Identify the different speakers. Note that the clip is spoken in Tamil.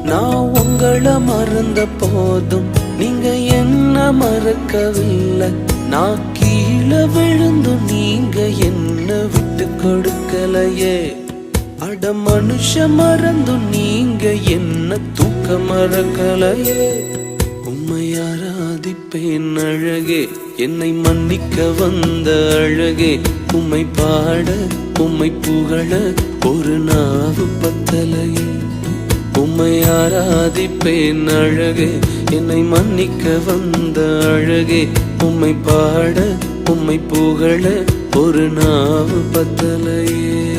Speaker 1: நான் உங்களை மறந்த போதும் நீங்க என்ன மறக்கவில்லை. நான் கீழே விழுந்து நீங்க என்ன விட்டு கொடுக்கலையே. அட மனுஷ மறந்து நீங்க என்ன தூக்க மறக்கலையே. உம்மை ஆராதிப்பேன் அழகே, என்னை மன்னிக்க வந்த அழகே. உம்மை பாட உம்மை புகழ ஒரு நாவு பத்தலையே. உம்மை ஆராதிப்பேன் அழகே, என்னை மன்னிக்க வந்த அழகே. உம்மை பாட உம்மை புகழ ஒரு நாவு பத்தலையே.